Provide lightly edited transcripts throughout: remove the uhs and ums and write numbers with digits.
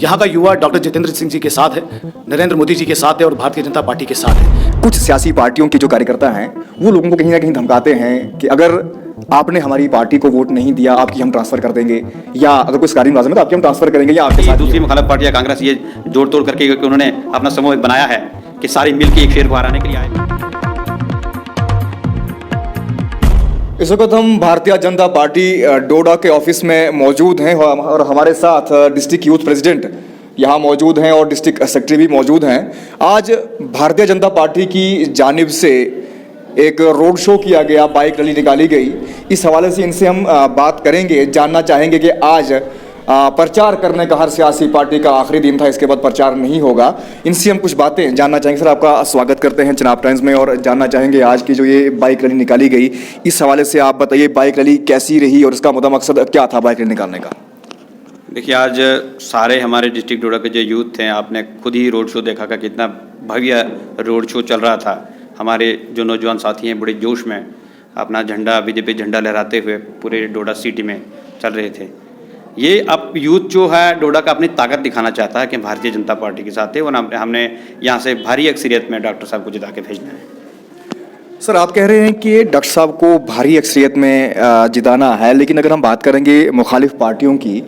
यहाँ का युवा डॉक्टर जितेंद्र सिंह जी के साथ है, नरेंद्र मोदी जी के साथ है और भारतीय जनता पार्टी के साथ है। कुछ सियासी पार्टियों के जो कार्यकर्ता हैं वो लोगों को कहीं ना कहीं धमकाते हैं कि अगर आपने हमारी पार्टी को वोट नहीं दिया आपकी हम ट्रांसफर कर देंगे, या अगर कोई सरकारी मुलाजिम है तो आपकी हम ट्रांसफर करेंगे, या आपके साथ दूसरी मुखालिफ पार्टी या कांग्रेस ये जोड़ तोड़ करके क्योंकि उन्होंने अपना समूह एक बनाया है कि सारी मिलकर एक शेर को हराने के लिए आए। इस वक्त हम भारतीय जनता पार्टी डोडा के ऑफिस में मौजूद हैं और हमारे साथ डिस्ट्रिक्ट यूथ प्रेसिडेंट यहाँ मौजूद हैं और डिस्ट्रिक्ट सेक्रेटरी भी मौजूद हैं। आज भारतीय जनता पार्टी की जानिब से एक रोड शो किया गया, बाइक रैली निकाली गई। इस हवाले से इनसे हम बात करेंगे, जानना चाहेंगे कि आज प्रचार करने का हर सियासी पार्टी का आखिरी दिन था, इसके बाद प्रचार नहीं होगा। इनसे हम कुछ बातें जानना चाहेंगे। सर, आपका स्वागत करते हैं चुनाव टाइम्स में और जानना चाहेंगे आज की जो ये बाइक रैली निकाली गई, इस हवाले से आप बताइए बाइक रैली कैसी रही और इसका मुद्दा मकसद क्या था बाइक रैली निकालने का? देखिए, आज सारे हमारे डिस्ट्रिक्ट डोडा के जो यूथ थे, आपने खुद ही रोड शो देखा कि कितना भव्य रोड शो चल रहा था। हमारे जो नौजवान साथी हैं बड़े जोश में अपना झंडा, बीजेपी झंडा लहराते हुए पूरे डोडा सिटी में चल रहे थे। ये अब यूथ जो है डोडा का अपनी ताकत दिखाना चाहता है कि भारतीय जनता पार्टी के साथ है और हमने यहाँ से भारी अक्सरियत में डॉक्टर साहब को जिता के भेजना है। सर, आप कह रहे हैं कि डॉक्टर साहब को भारी अक्सरियत में जिताना है, लेकिन अगर हम बात करेंगे मुखालिफ पार्टियों की,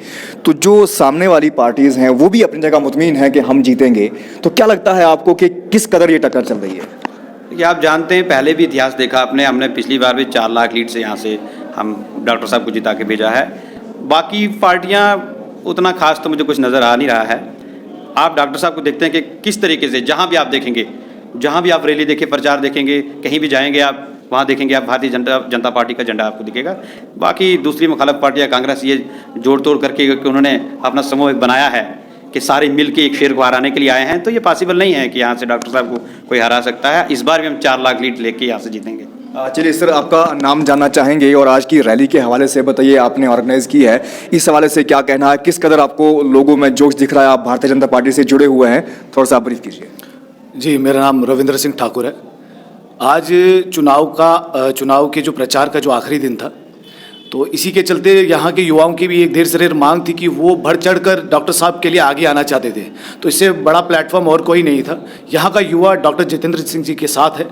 तो जो सामने वाली पार्टीज़ हैं वो भी अपनी जगह मुतमीन हैं कि हम जीतेंगे। तो क्या लगता है आपको कि किस कदर ये टक्कर चल रही है? देखिए, आप जानते हैं, पहले भी इतिहास देखा आपने, हमने पिछली बार भी 4 लाख लीड से यहाँ से हम डॉक्टर साहब को जिता के भेजा है। बाकी पार्टियाँ उतना खास तो मुझे कुछ नज़र आ नहीं रहा है। आप डॉक्टर साहब को देखते हैं कि किस तरीके से जहाँ भी आप देखेंगे, जहाँ भी आप रैली देखें, प्रचार देखेंगे, कहीं भी जाएंगे आप वहाँ देखेंगे आप भारतीय जनता पार्टी का झंडा आपको दिखेगा। बाकी दूसरी मुखालिफ पार्टी या कांग्रेस ये जोड़ तोड़ करके क्योंकि उन्होंने अपना समूह एक बनाया है कि सारे मिल के एक शेर को हराने के लिए आए हैं, तो ये पॉसिबल नहीं है कि यहाँ से डॉक्टर साहब को कोई हरा सकता है। इस बार भी हम 4 लाख लीड लेके यहाँ से जीतेंगे। चलिए सर, आपका नाम जानना चाहेंगे और आज की रैली के हवाले से बताइए, आपने ऑर्गेनाइज की है, इस हवाले से क्या कहना है, किस कदर आपको लोगों में जोश दिख रहा है, आप भारतीय जनता पार्टी से जुड़े हुए हैं, थोड़ा सा ब्रीफ कीजिए। जी, मेरा नाम रविंद्र सिंह ठाकुर है। आज चुनाव के जो प्रचार का जो आखिरी दिन था, तो इसी के चलते यहाँ के युवाओं की भी एक देर से मांग थी कि वो बढ़ चढ़ कर डॉक्टर साहब के लिए आगे आना चाहते थे। तो इससे बड़ा प्लेटफॉर्म और कोई नहीं था। यहाँ का युवा डॉक्टर जितेंद्र सिंह जी के साथ है,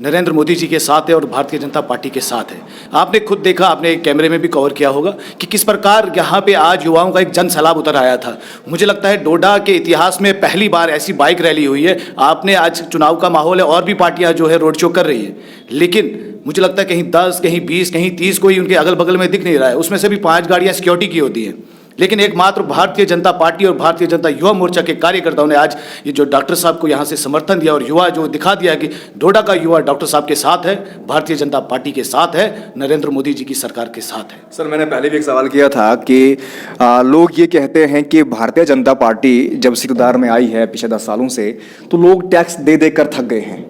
नरेंद्र मोदी जी के साथ है और भारतीय जनता पार्टी के साथ है। आपने खुद देखा, आपने कैमरे में भी कवर किया होगा कि किस प्रकार यहाँ पे आज युवाओं का एक जन सैलाब उतर आया था। मुझे लगता है डोडा के इतिहास में पहली बार ऐसी बाइक रैली हुई है। आपने आज चुनाव का माहौल है और भी पार्टियाँ जो है रोड शो कर रही है, लेकिन मुझे लगता है कहीं 10, कहीं 20, कहीं 30 कोई उनके अगल बगल में दिख नहीं रहा है। उसमें से भी 5 गाड़ियाँ सिक्योरिटी की होती हैं, लेकिन एकमात्र भारतीय जनता पार्टी और भारतीय जनता युवा मोर्चा के कार्यकर्ताओं ने आज ये जो डॉक्टर साहब को यहाँ से समर्थन दिया और युवा जो दिखा दिया कि डोडा का युवा डॉक्टर साहब के साथ है, भारतीय जनता पार्टी के साथ है, नरेंद्र मोदी जी की सरकार के साथ है। सर, मैंने पहले भी एक सवाल किया था कि लोग ये कहते हैं कि भारतीय जनता पार्टी जब इक़्तिदार में आई है पिछले 10 सालों से, तो लोग टैक्स दे दे कर थक गए हैं।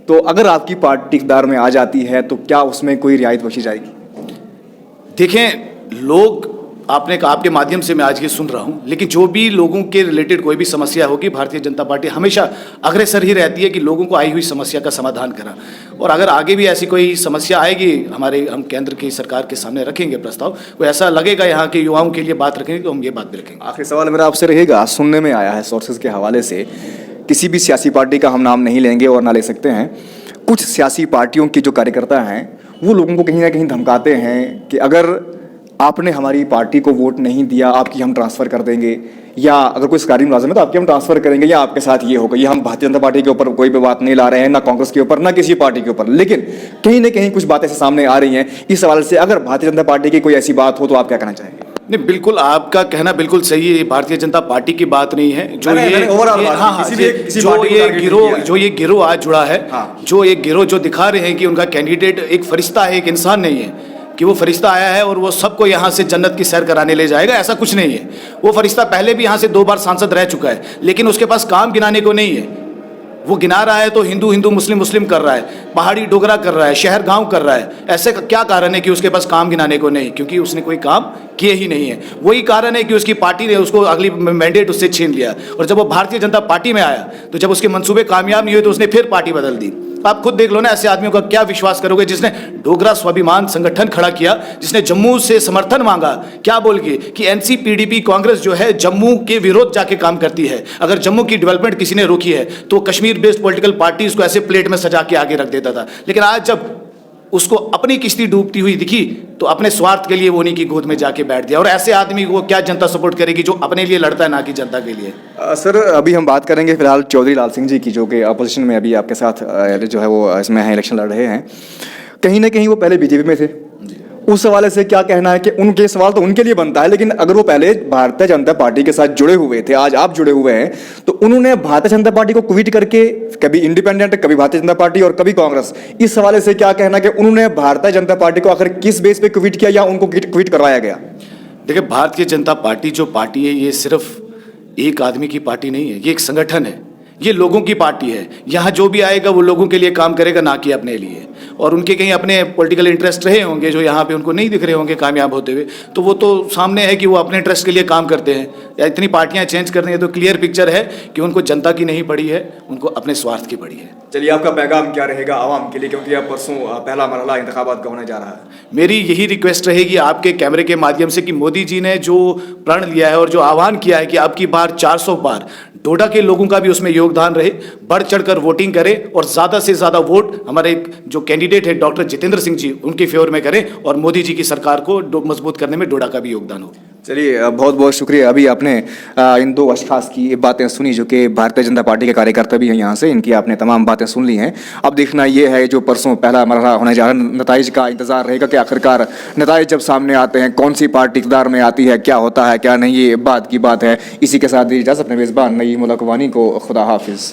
तो अगर आपकी पार्टी इक़्तिदार में आ जाती है तो क्या उसमें कोई रियायत बख्शी जाएगी? देखें, लोग आपके माध्यम से मैं आज ये सुन रहा हूँ, लेकिन जो भी लोगों के रिलेटेड कोई भी समस्या होगी, भारतीय जनता पार्टी हमेशा अग्रसर ही रहती है कि लोगों को आई हुई समस्या का समाधान करा। और अगर आगे भी ऐसी कोई समस्या आएगी, हम केंद्र की सरकार के सामने रखेंगे प्रस्ताव, कोई ऐसा लगेगा यहाँ के युवाओं के लिए बात रखेंगे तो हम ये बात भी रखेंगे। आखिरी सवाल मेरा आपसे रहेगा, सुनने में आया है सोर्सेज के हवाले से, किसी भी सियासी पार्टी का हम नाम नहीं लेंगे और ना ले सकते हैं, कुछ सियासी पार्टियों के जो कार्यकर्ता हैं वो लोगों को कहीं ना कहीं धमकाते हैं कि अगर आपने हमारी पार्टी को वोट नहीं दिया आपकी हम ट्रांसफ़र कर देंगे, या अगर कोई सरकारी मुलाजिम है तो आपकी हम ट्रांसफ़र करेंगे, या आपके साथ ये होगा। ये हम भारतीय जनता पार्टी के ऊपर कोई भी बात नहीं ला रहे हैं, ना कांग्रेस के ऊपर, ना किसी पार्टी के ऊपर, लेकिन कहीं ना कहीं कुछ बातें ऐसे सामने आ रही हैं। इस सवाल से अगर भारतीय जनता पार्टी की कोई ऐसी बात हो तो आप क्या कहना चाहेंगे? नहीं, बिल्कुल आपका कहना बिल्कुल सही है। भारतीय जनता पार्टी की बात नहीं है। जो ये गिरोह आज जुड़ा है, जो ये गिरोह जो दिखा रहे हैं कि उनका कैंडिडेट एक फरिश्ता है, एक इंसान नहीं है कि वो फरिश्ता आया है और वो सबको यहाँ से जन्नत की सैर कराने ले जाएगा, ऐसा कुछ नहीं है। वो फरिश्ता पहले भी यहाँ से 2 बार सांसद रह चुका है, लेकिन उसके पास काम गिनाने को नहीं है। वो गिना रहा है तो हिंदू हिंदू मुस्लिम मुस्लिम कर रहा है, पहाड़ी डोगरा कर रहा है, शहर गांव कर रहा है। ऐसे क्या कारण है कि उसके पास काम गिनाने को नहीं? क्योंकि उसने कोई काम किए ही नहीं है। वही कारण है कि उसकी पार्टी ने उसको अगली मैंडेट उससे छीन लिया, और जब वो भारतीय जनता पार्टी में आया तो जब उसके मंसूबे कामयाब नहीं हुए तो उसने फिर पार्टी बदल दी। आप खुद देख लो ना, ऐसे आदमियों का क्या विश्वास करोगे जिसने डोगरा स्वाभिमान संगठन खड़ा किया, जिसने जम्मू से समर्थन मांगा, क्या बोल के कि एनसीपीडीपी कांग्रेस जो है जम्मू के विरोध जाके काम करती है। अगर जम्मू की डेवलपमेंट किसी ने रोकी है तो कश्मीर बेस्ड पॉलिटिकल पार्टी इसको ऐसे प्लेट में सजा के आगे रख देता था। लेकिन आज जब उसको अपनी किश्ती डूबती हुई दिखी तो अपने स्वार्थ के लिए वो उन्हीं की गोद में जाके बैठ दिया। और ऐसे आदमी को क्या जनता सपोर्ट करेगी जो अपने लिए लड़ता है, ना कि जनता के लिए। सर, अभी हम बात करेंगे फिलहाल चौधरी लाल सिंह जी की, जो कि अपोजिशन में अभी आपके साथ जो है वो इसमें है, इलेक्शन लड़ रहे हैं। कहीं ना कहीं वो पहले बीजेपी में थे, उस हवाले से क्या कहना है कि उनके सवाल तो उनके लिए बनता है, लेकिन अगर वो पहले भारतीय जनता पार्टी के साथ जुड़े हुए थे, आज आप जुड़े हुए हैं, तो उन्होंने भारतीय जनता पार्टी को क्विट करके कभी इंडिपेंडेंट, कभी भारतीय जनता पार्टी और कभी कांग्रेस, इस हवाले से क्या कहना कि उन्होंने भारतीय जनता पार्टी को आखिर किस बेस पे क्विट किया या उनको क्विट करवाया गया? देखिए, भारतीय जनता पार्टी जो पार्टी है ये सिर्फ एक आदमी की पार्टी नहीं है, ये एक संगठन है, ये लोगों की पार्टी है। यहाँ जो भी आएगा वो लोगों के लिए काम करेगा, ना कि अपने लिए। और उनके कहीं अपने पॉलिटिकल इंटरेस्ट रहे होंगे जो यहाँ पे उनको नहीं दिख रहे होंगे कामयाब होते हुए, तो वो तो सामने है कि वो अपने इंटरेस्ट के लिए काम करते हैं। या इतनी पार्टियाँ चेंज करनी है तो क्लियर पिक्चर है कि उनको जनता की नहीं पड़ी है, उनको अपने स्वार्थ की पड़ी है। चलिए, आपका पैगाम क्या रहेगा आवाम के लिए, क्योंकि अब परसों पहला मरहला इंतखाबात का होने जा रहा है? मेरी यही रिक्वेस्ट रहेगी आपके कैमरे के माध्यम से कि मोदी जी ने जो प्रण लिया है और जो आह्वान किया है कि अब की बार 400 पार, डोडा के लोगों का भी उसमें योगदान रहे, बढ़ चढ़कर वोटिंग करें और ज़्यादा से ज़्यादा वोट हमारे जो कैंडिडेट है डॉक्टर जितेंद्र सिंह जी, उनके फेवर में करें और मोदी जी की सरकार को मजबूत करने में डोडा का भी योगदान हो। चलिए, बहुत बहुत शुक्रिया। अभी आपने इन दो अशखास की बातें सुनी जो कि भारतीय जनता पार्टी के कार्यकर्ता भी हैं यहाँ से, इनकी आपने तमाम बातें सुन ली हैं। अब देखना ये है जो परसों पहला मरहला होने जा रहा है, नताइज का इंतजार रहेगा कि आखिरकार नताइज जब सामने आते हैं, कौन सी पार्टी इक़्तिदार में आती है, क्या होता है क्या नहीं, ये बात की बात है। इसी के साथ दी इजाज़त अपने मेज़बान नईम उल हक वानी को। खुदा हाफिज़।